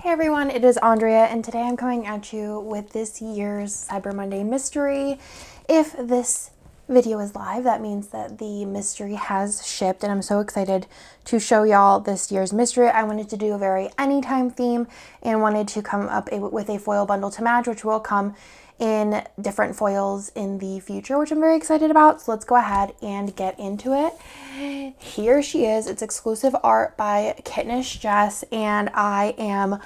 Hey everyone, it is Andrea, and today I'm coming at you with this year's Cyber Monday mystery. If this video is live, that means that the mystery has shipped, and I'm so excited to show y'all this year's mystery. I wanted to do a very anytime theme and wanted to come up with a foil bundle to match, which will come in different foils in the future, which I'm very excited about. So let's go ahead and get into it. Here she is. It's exclusive art by Kittenish Jess, and I am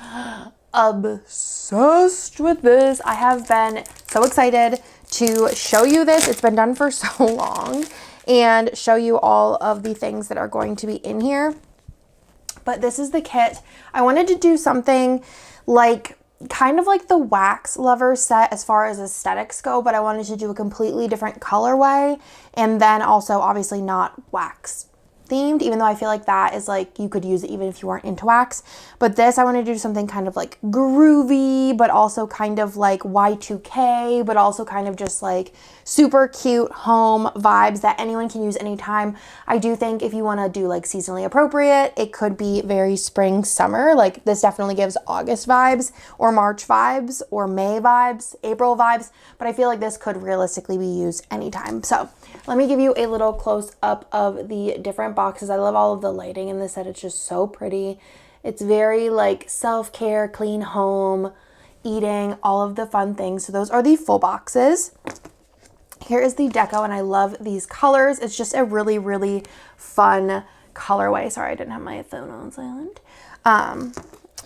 obsessed with this. I have been so excited to show you this. It's been done for so long, and show you all of the things that are going to be in here. But this is the kit. I wanted to do something like kind of like the wax lovers set as far as aesthetics go, but I wanted to do a completely different colorway, and then also obviously not wax themed, even though I feel like that is like you could use it even if you weren't into wax. But this, I wanted to do something kind of like groovy, but also kind of like Y2K, but also kind of just like super cute home vibes that anyone can use anytime. I do think if you want to do like seasonally appropriate, it could be very spring, summer. Like this definitely gives August vibes or March vibes or May vibes, April vibes, but I feel like this could realistically be used anytime. So let me give you a little close up of the different boxes. I love all of the lighting in this set. It's just so pretty. It's very like self-care, clean home, eating, all of the fun things. So those are the full boxes. Here is the deco, and I love these colors. It's just a really, really fun colorway. Sorry, I didn't have my phone on silent.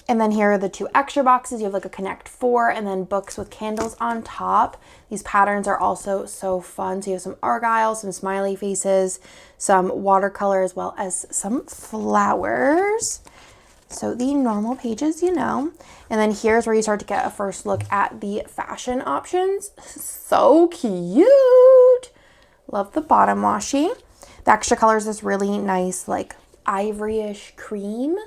And then here are the two extra boxes. You have like a Connect 4 and then books with candles on top. These patterns are also so fun. So you have some argyle, some smiley faces, some watercolor, as well as some flowers. So the normal pages, you know. And then here's where you start to get a first look at the fashion options. So cute. Love the bottom washi. The extra color is this really nice like ivory-ish cream.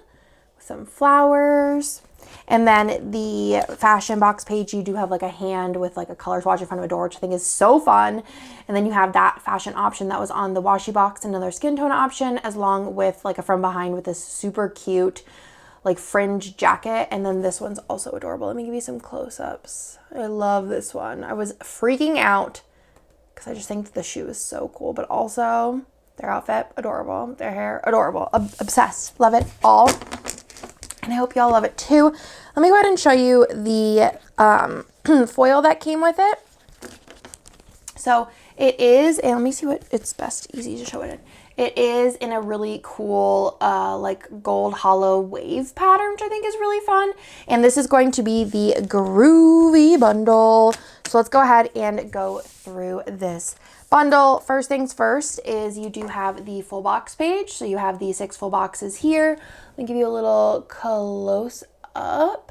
Some flowers. And then the fashion box page, you do have like a hand with like a color swatch in front of a door, which I think is so fun. And then you have that fashion option that was on the washi box, another skin tone option, as long with like a from behind with this super cute like fringe jacket. And then this one's also adorable. Let me give you some close-ups. I love this one. I was freaking out because I just think that the shoe is so cool, but also their outfit, adorable. Their hair, adorable. Obsessed. Love it all. And I hope y'all love it too. Let me go ahead and show you the foil that came with it. So it is, and let me see what it's easy to show it in. It is in a really cool like gold hollow wave pattern, which I think is really fun. And this is going to be the groovy bundle. So let's go ahead and go through this bundle. First things first is you do have the full box page. So you have the 6 full boxes here. Let me give you a little close up.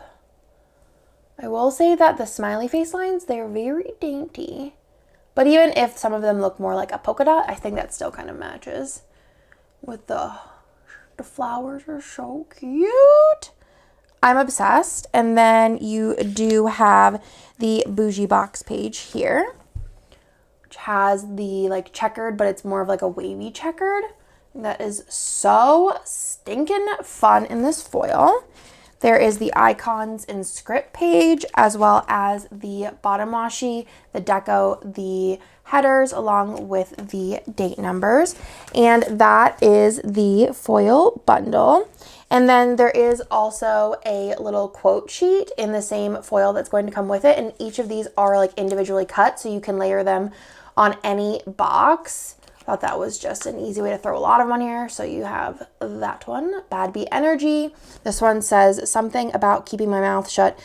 I will say that the smiley face lines, they're very dainty. But even if some of them look more like a polka dot, I think that still kind of matches with the flowers are so cute. I'm obsessed. And then you do have the bougie box page here, which has the like checkered, but it's more of like a wavy checkered. That is so stinking fun in this foil. There is the icons and script page, as well as the bottom washi, the deco, the headers, along with the date numbers. And that is the foil bundle. And then there is also a little quote sheet in the same foil that's going to come with it. And each of these are like individually cut, so you can layer them on any box. Thought that was just an easy way to throw a lot of them on here. So you have that one, Bad Bee Energy. This one says something about keeping my mouth shut.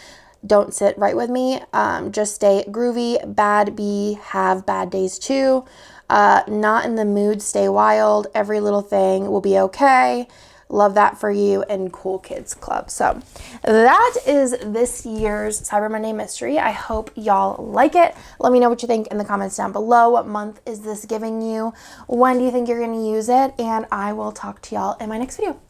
Don't sit right with me. Just stay groovy. Bad Bee, have bad days too. Not in the mood, stay wild. Every little thing will be okay. Love that for you, and Cool Kids Club. So that is this year's Cyber Monday mystery. I hope y'all like it. Let me know what you think in the comments down below. What month is this giving you? When do you think you're going to use it? And I will talk to y'all in my next video.